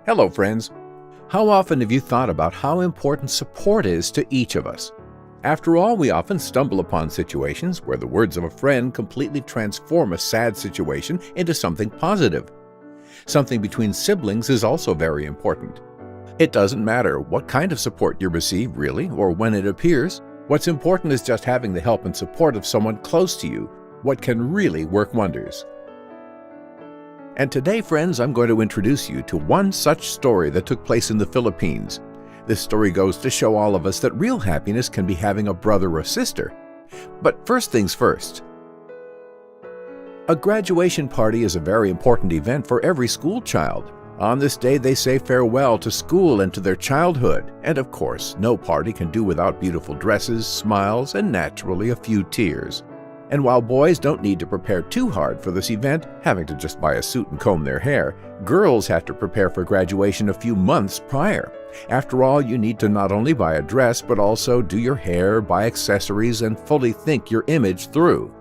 Hello, friends. How often have you thought about how important support is to each of us? After all, we often stumble upon situations where the words of a friend completely transform a sad situation into something positive. Something between siblings is also very important. It doesn't matter what kind of support you receive, really, or when it appears. What's important is just having the help and support of someone close to you, what can really work wonders. And today, friends, I'm going to introduce you to one such story that took place in the Philippines. This story goes to show all of us that real happiness can be having a brother or sister. But first things first. A graduation party is a very important event for every school child. On this day, they say farewell to school and to their childhood. And of course, no party can do without beautiful dresses, smiles, and naturally a few tears. And while boys don't need to prepare too hard for this event, having to just buy a suit and comb their hair, girls have to prepare for graduation a few months prior. After all, you need to not only buy a dress, but also do your hair, buy accessories, and fully think your image through.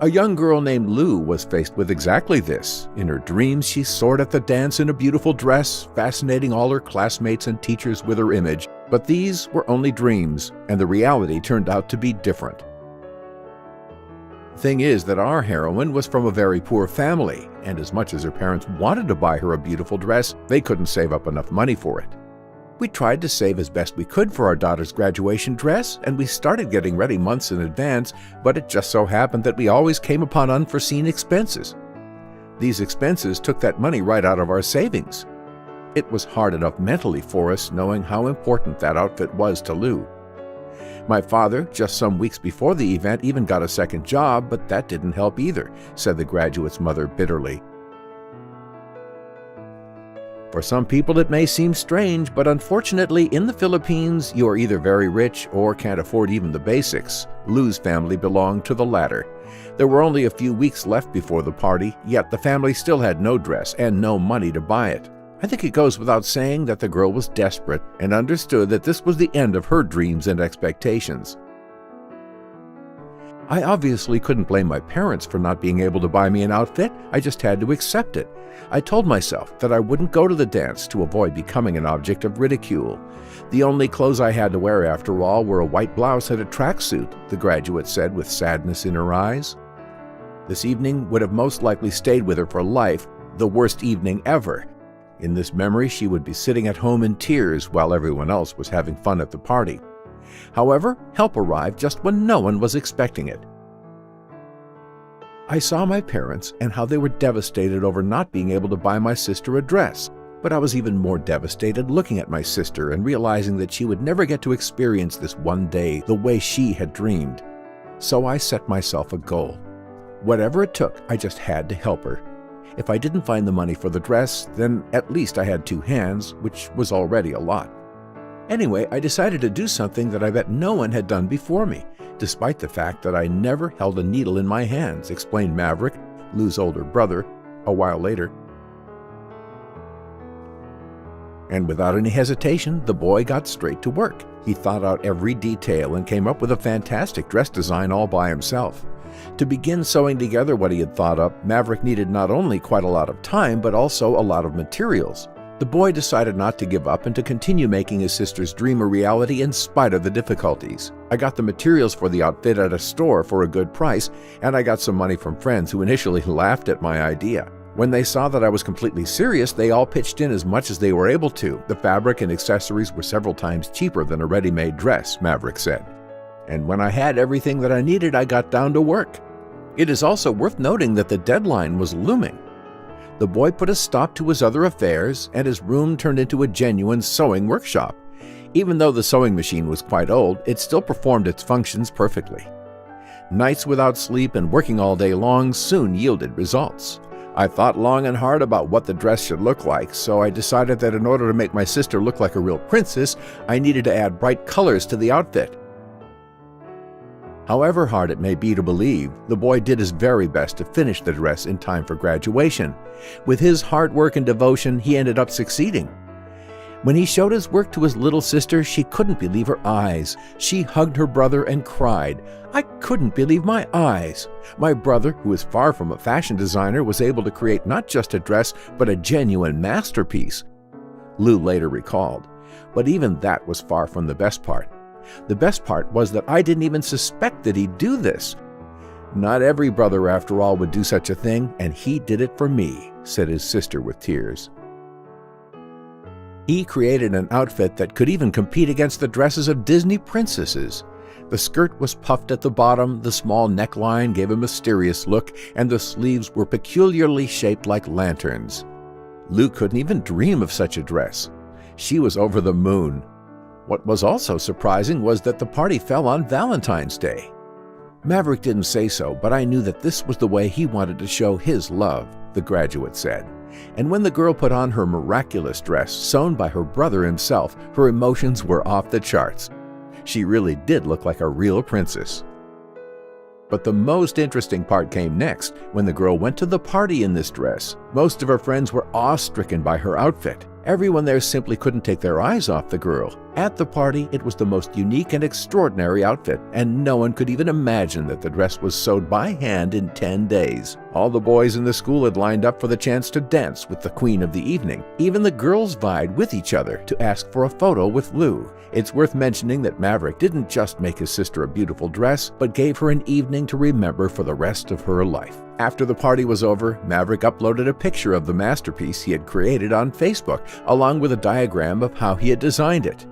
A young girl named Lou was faced with exactly this. In her dreams, she soared at the dance in a beautiful dress, fascinating all her classmates and teachers with her image. But these were only dreams, and the reality turned out to be different. Thing is that our heroine was from a very poor family, and as much as her parents wanted to buy her a beautiful dress, they couldn't save up enough money for it. We tried to save as best we could for our daughter's graduation dress, and we started getting ready months in advance, but it just so happened that we always came upon unforeseen expenses. These expenses took that money right out of our savings. It was hard enough mentally for us knowing how important that outfit was to Lou. My father, just some weeks before the event, even got a second job, but that didn't help either, said the graduate's mother bitterly. For some people it may seem strange, but unfortunately in the Philippines you are either very rich or can't afford even the basics. Lou's family belonged to the latter. There were only a few weeks left before the party, yet the family still had no dress and no money to buy it. I think it goes without saying that the girl was desperate and understood that this was the end of her dreams and expectations. I obviously couldn't blame my parents for not being able to buy me an outfit. I just had to accept it. I told myself that I wouldn't go to the dance to avoid becoming an object of ridicule. The only clothes I had to wear, after all, were a white blouse and a tracksuit, the graduate said with sadness in her eyes. This evening would have most likely stayed with her for life, the worst evening ever. In this memory, she would be sitting at home in tears while everyone else was having fun at the party. However, help arrived just when no one was expecting it. I saw my parents and how they were devastated over not being able to buy my sister a dress, but I was even more devastated looking at my sister and realizing that she would never get to experience this one day the way she had dreamed. So I set myself a goal. Whatever it took, I just had to help her. If I didn't find the money for the dress, then at least I had two hands, which was already a lot. Anyway, I decided to do something that I bet no one had done before me, despite the fact that I never held a needle in my hands, explained Maverick, Lou's older brother, a while later. And without any hesitation, the boy got straight to work. He thought out every detail and came up with a fantastic dress design all by himself. To begin sewing together what he had thought up, Maverick needed not only quite a lot of time, but also a lot of materials. The boy decided not to give up and to continue making his sister's dream a reality in spite of the difficulties. I got the materials for the outfit at a store for a good price, and I got some money from friends who initially laughed at my idea. When they saw that I was completely serious, they all pitched in as much as they were able to. The fabric and accessories were several times cheaper than a ready-made dress, Maverick said. And when I had everything that I needed, I got down to work. It is also worth noting that the deadline was looming. The boy put a stop to his other affairs, and his room turned into a genuine sewing workshop. Even though the sewing machine was quite old, it still performed its functions perfectly. Nights without sleep and working all day long soon yielded results. I thought long and hard about what the dress should look like, so I decided that in order to make my sister look like a real princess, I needed to add bright colors to the outfit. However hard it may be to believe, the boy did his very best to finish the dress in time for graduation. With his hard work and devotion, he ended up succeeding. When he showed his work to his little sister, she couldn't believe her eyes. She hugged her brother and cried, "I couldn't believe my eyes." My brother, who is far from a fashion designer, was able to create not just a dress, but a genuine masterpiece. Lou later recalled. But even that was far from the best part. The best part was that I didn't even suspect that he'd do this. Not every brother, after all, would do such a thing, and he did it for me, said his sister with tears. He created an outfit that could even compete against the dresses of Disney princesses. The skirt was puffed at the bottom, the small neckline gave a mysterious look, and the sleeves were peculiarly shaped like lanterns. Lou couldn't even dream of such a dress. She was over the moon. What was also surprising was that the party fell on Valentine's Day. Maverick didn't say so, but I knew that this was the way he wanted to show his love, the graduate said. And when the girl put on her miraculous dress, sewn by her brother himself, her emotions were off the charts. She really did look like a real princess. But the most interesting part came next, when the girl went to the party in this dress. Most of her friends were awe-stricken by her outfit. Everyone there simply couldn't take their eyes off the girl. At the party, it was the most unique and extraordinary outfit, and no one could even imagine that the dress was sewed by hand in 10 days. All the boys in the school had lined up for the chance to dance with the queen of the evening. Even the girls vied with each other to ask for a photo with Lou. It's worth mentioning that Maverick didn't just make his sister a beautiful dress, but gave her an evening to remember for the rest of her life. After the party was over, Maverick uploaded a picture of the masterpiece he had created on Facebook, along with a diagram of how he had designed it.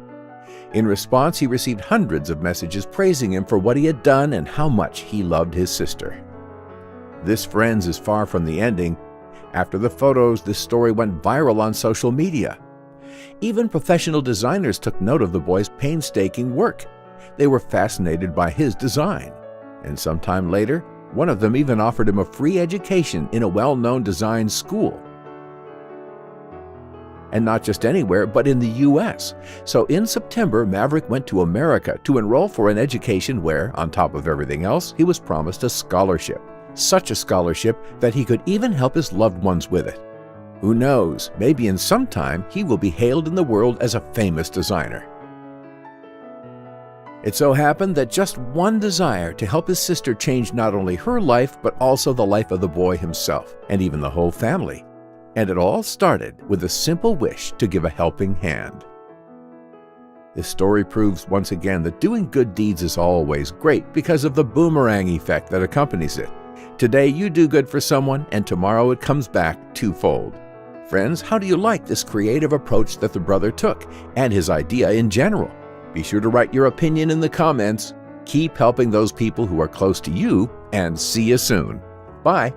In response, he received hundreds of messages praising him for what he had done and how much he loved his sister. This, friends, is far from the ending. After the photos, this story went viral on social media. Even professional designers took note of the boy's painstaking work. They were fascinated by his design. And sometime later, one of them even offered him a free education in a well-known design school. And not just anywhere, but in the U.S. So in September, Maverick went to America to enroll for an education where, on top of everything else, he was promised a scholarship. Such a scholarship that he could even help his loved ones with it. Who knows, maybe in some time he will be hailed in the world as a famous designer. It so happened that just one desire to help his sister changed not only her life, but also the life of the boy himself, and even the whole family. And it all started with a simple wish to give a helping hand. This story proves once again that doing good deeds is always great because of the boomerang effect that accompanies it. Today you do good for someone, and tomorrow it comes back twofold. Friends, how do you like this creative approach that the brother took, and his idea in general? Be sure to write your opinion in the comments. Keep helping those people who are close to you, and see you soon. Bye.